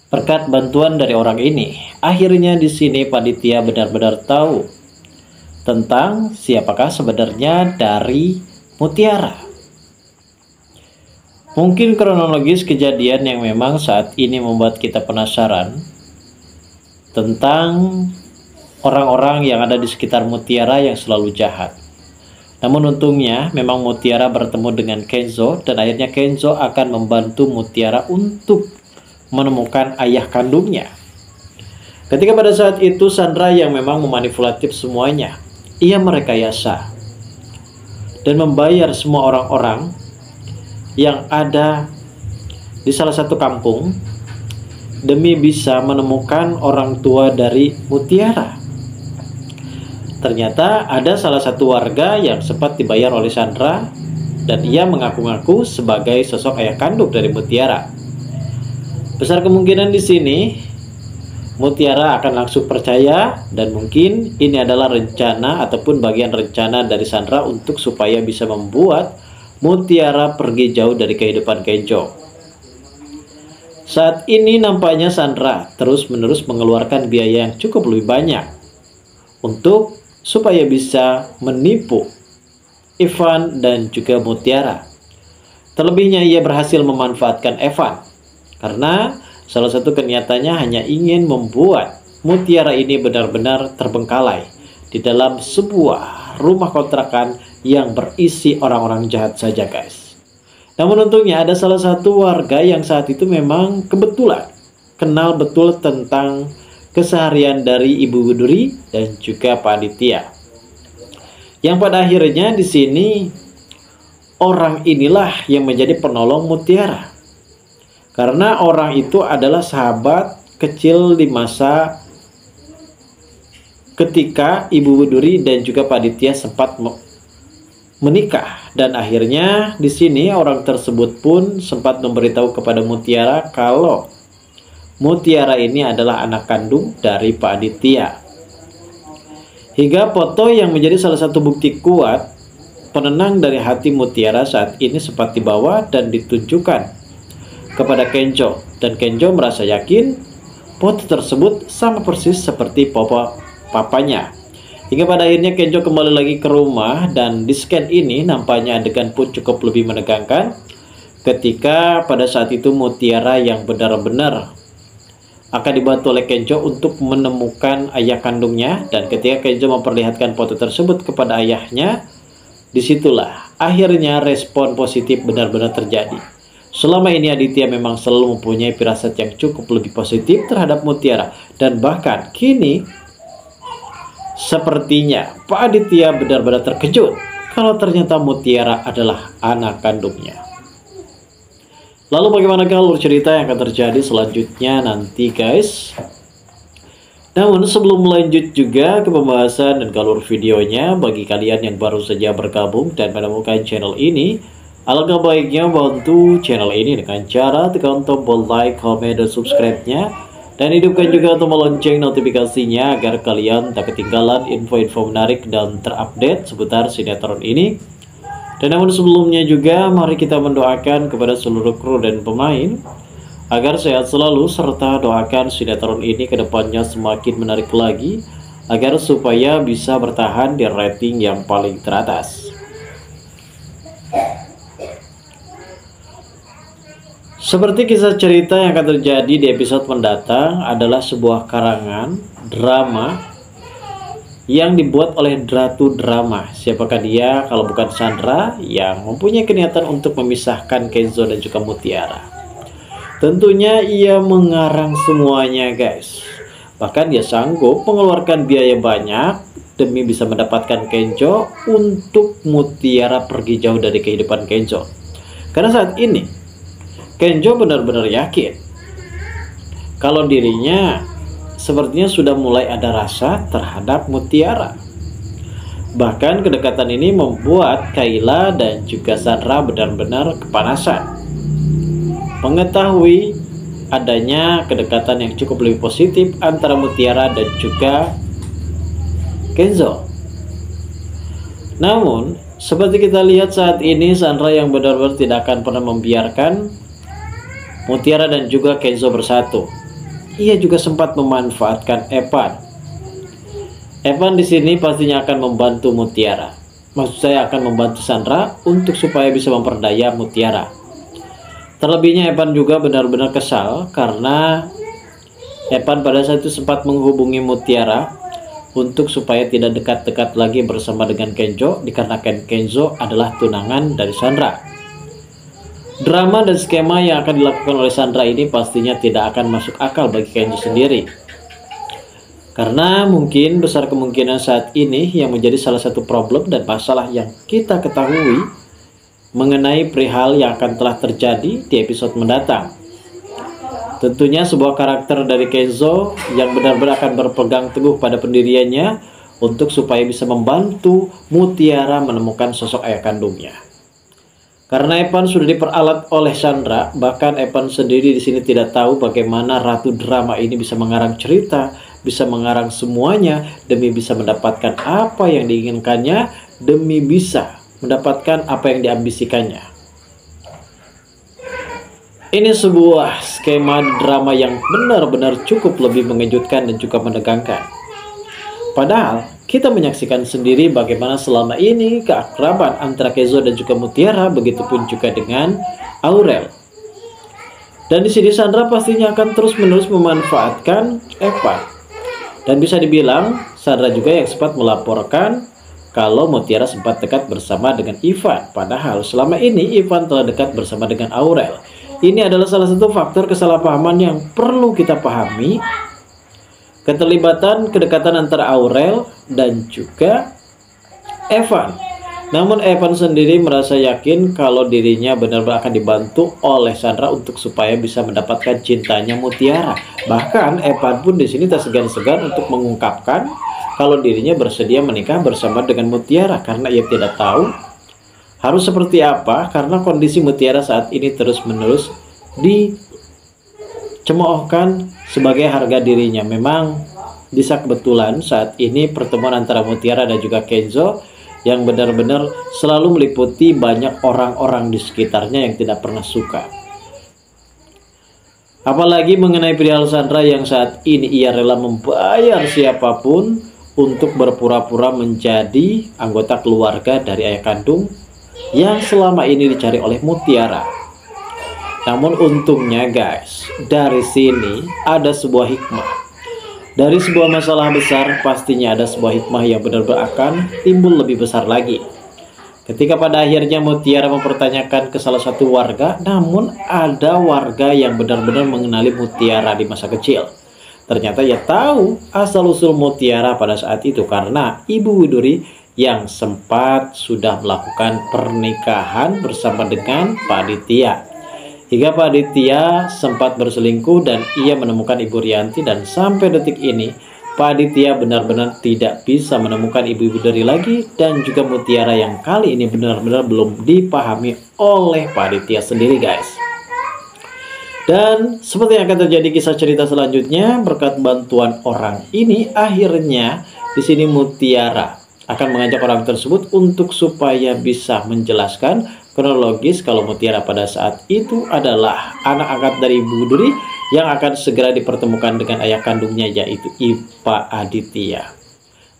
Berkat bantuan dari orang ini, akhirnya di sini panitia benar-benar tahu tentang siapakah sebenarnya dari Mutiara. Mungkin kronologis kejadian yang memang saat ini membuat kita penasaran tentang orang-orang yang ada di sekitar Mutiara yang selalu jahat. Namun untungnya memang Mutiara bertemu dengan Kenzo dan akhirnya Kenzo akan membantu Mutiara untuk menemukan ayah kandungnya. Ketika pada saat itu Sandra yang memang memanipulatif semuanya, ia merekayasa dan membayar semua orang-orang yang ada di salah satu kampung demi bisa menemukan orang tua dari Mutiara. Ternyata ada salah satu warga yang sempat dibayar oleh Sandra dan ia mengaku-ngaku sebagai sosok ayah kandung dari Mutiara. Besar kemungkinan di sini Mutiara akan langsung percaya dan mungkin ini adalah rencana ataupun bagian rencana dari Sandra untuk supaya bisa membuat Mutiara pergi jauh dari kehidupan Kenzo. Saat ini nampaknya Sandra terus-menerus mengeluarkan biaya yang cukup lebih banyak untuk supaya bisa menipu Evan dan juga Mutiara. Terlebihnya ia berhasil memanfaatkan Evan karena salah satu kenyataannya hanya ingin membuat Mutiara ini benar-benar terbengkalai di dalam sebuah rumah kontrakan yang berisi orang-orang jahat saja, guys. Namun untungnya ada salah satu warga yang saat itu memang kebetulan kenal betul tentang keseharian dari Ibu Widuri dan juga Pak Aditya. Yang pada akhirnya di sini orang inilah yang menjadi penolong Mutiara. Karena orang itu adalah sahabat kecil di masa ketika Ibu Widuri dan juga Pak Aditya sempat menikah. Dan akhirnya di sini orang tersebut pun sempat memberitahu kepada Mutiara kalau Mutiara ini adalah anak kandung dari Pak Aditya. Hingga foto yang menjadi salah satu bukti kuat penenang dari hati Mutiara saat ini sempat dibawa dan ditunjukkan kepada Kenzo, dan Kenzo merasa yakin foto tersebut sama persis seperti papanya. Hingga pada akhirnya Kenzo kembali lagi ke rumah dan di scan ini nampaknya adegan pun cukup lebih menegangkan ketika pada saat itu Mutiara yang benar-benar akan dibantu oleh Kenzo untuk menemukan ayah kandungnya, dan ketika Kenzo memperlihatkan foto tersebut kepada ayahnya, disitulah akhirnya respon positif benar-benar terjadi. Selama ini Aditya memang selalu mempunyai firasat yang cukup lebih positif terhadap Mutiara, dan bahkan kini sepertinya Pak Aditya benar-benar terkejut kalau ternyata Mutiara adalah anak kandungnya. Lalu bagaimana alur cerita yang akan terjadi selanjutnya nanti, guys? Namun sebelum melanjut juga ke pembahasan dan alur videonya, bagi kalian yang baru saja bergabung dan menemukan channel ini, alangkah baiknya bantu channel ini dengan cara tekan tombol like, comment, dan subscribe-nya, dan hidupkan juga tombol lonceng notifikasinya agar kalian tak ketinggalan info-info menarik dan terupdate seputar sinetron ini. Dan namun sebelumnya juga mari kita mendoakan kepada seluruh kru dan pemain agar sehat selalu, serta doakan sinetron ini ke depannya semakin menarik lagi agar supaya bisa bertahan di rating yang paling teratas. Seperti kisah cerita yang akan terjadi di episode mendatang adalah sebuah karangan drama yang dibuat oleh Dratu Drama. Siapakah dia kalau bukan Sandra yang mempunyai keniatan untuk memisahkan Kenzo dan juga Mutiara. Tentunya ia mengarang semuanya, guys. Bahkan dia sanggup mengeluarkan biaya banyak demi bisa mendapatkan Kenzo untuk Mutiara pergi jauh dari kehidupan Kenzo. Karena saat ini Kenzo benar-benar yakin kalau dirinya sepertinya sudah mulai ada rasa terhadap Mutiara. Bahkan kedekatan ini membuat Kayla dan juga Sandra benar-benar kepanasan mengetahui adanya kedekatan yang cukup lebih positif antara Mutiara dan juga Kenzo. Namun seperti kita lihat saat ini, Sandra yang benar-benar tidak akan pernah membiarkan Mutiara dan juga Kenzo bersatu. ia juga sempat memanfaatkan Evan. Evan di sini pastinya akan membantu Mutiara. Maksud saya akan membantu Sandra untuk supaya bisa memperdaya Mutiara. Terlebihnya Evan juga benar-benar kesal karena Evan pada saat itu sempat menghubungi Mutiara untuk supaya tidak dekat-dekat lagi bersama dengan Kenzo, dikarenakan Kenzo adalah tunangan dari Sandra. Drama dan skema yang akan dilakukan oleh Sandra ini pastinya tidak akan masuk akal bagi Kenzo sendiri. Karena mungkin besar kemungkinan saat ini yang menjadi salah satu problem dan masalah yang kita ketahui mengenai perihal yang akan telah terjadi di episode mendatang. Tentunya sebuah karakter dari Kenzo yang benar-benar akan berpegang teguh pada pendiriannya untuk supaya bisa membantu Mutiara menemukan sosok ayah kandungnya. Karena Evan sudah diperalat oleh Sandra, bahkan Evan sendiri di sini tidak tahu bagaimana Ratu Drama ini bisa mengarang cerita, bisa mengarang semuanya demi bisa mendapatkan apa yang diinginkannya, demi bisa mendapatkan apa yang diambisikannya. Ini sebuah skema drama yang benar-benar cukup lebih mengejutkan dan juga menegangkan. Padahal kita menyaksikan sendiri bagaimana selama ini keakraban antara Kenzo dan juga Mutiara, begitupun juga dengan Aurel. Dan di sini Sandra pastinya akan terus-menerus memanfaatkan Evan. Dan bisa dibilang Sandra juga yang sempat melaporkan kalau Mutiara sempat dekat bersama dengan Ivan. Padahal selama ini Ivan telah dekat bersama dengan Aurel. Ini adalah salah satu faktor kesalahpahaman yang perlu kita pahami. Keterlibatan kedekatan antara Aurel dan juga Evan. Namun Evan sendiri merasa yakin kalau dirinya benar-benar akan dibantu oleh Sandra untuk supaya bisa mendapatkan cintanya Mutiara. Bahkan Evan pun di sini tak segan-segan untuk mengungkapkan kalau dirinya bersedia menikah bersama dengan Mutiara karena ia tidak tahu harus seperti apa karena kondisi Mutiara saat ini terus-menerus dicemoohkan sebagai harga dirinya. Memang bisa kebetulan saat ini pertemuan antara Mutiara dan juga Kenzo yang benar-benar selalu meliputi banyak orang-orang di sekitarnya yang tidak pernah suka. Apalagi mengenai perihal Sandra yang saat ini ia rela membayar siapapun untuk berpura-pura menjadi anggota keluarga dari ayah kandung yang selama ini dicari oleh Mutiara. Namun untungnya guys, dari sini ada sebuah hikmah. Dari sebuah masalah besar pastinya ada sebuah hikmah yang benar-benar akan timbul lebih besar lagi. Ketika pada akhirnya Mutiara mempertanyakan ke salah satu warga, namun ada warga yang benar-benar mengenali Mutiara di masa kecil. Ternyata ia tahu asal-usul Mutiara pada saat itu karena Ibu Widuri yang sempat sudah melakukan pernikahan bersama dengan Pak Aditya. Hingga Pak Aditya sempat berselingkuh dan ia menemukan Ibu Rianti, dan sampai detik ini Pak Aditya benar-benar tidak bisa menemukan Ibu Widuri lagi, dan juga Mutiara yang kali ini benar-benar belum dipahami oleh Pak Aditya sendiri guys. Dan seperti yang akan terjadi kisah cerita selanjutnya, berkat bantuan orang ini akhirnya di sini Mutiara akan mengajak orang tersebut untuk supaya bisa menjelaskan kronologis kalau Mutiara pada saat itu adalah anak angkat dari Ibu Widuri yang akan segera dipertemukan dengan ayah kandungnya yaitu Pak Aditya.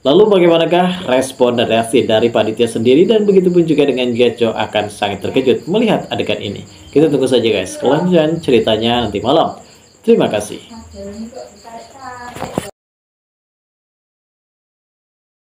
Lalu bagaimanakah respon dan reaksi dari Pak Aditya sendiri, dan begitu pun juga dengan Gejo akan sangat terkejut melihat adegan ini. Kita tunggu saja guys kelanjutan ceritanya nanti malam. Terima kasih.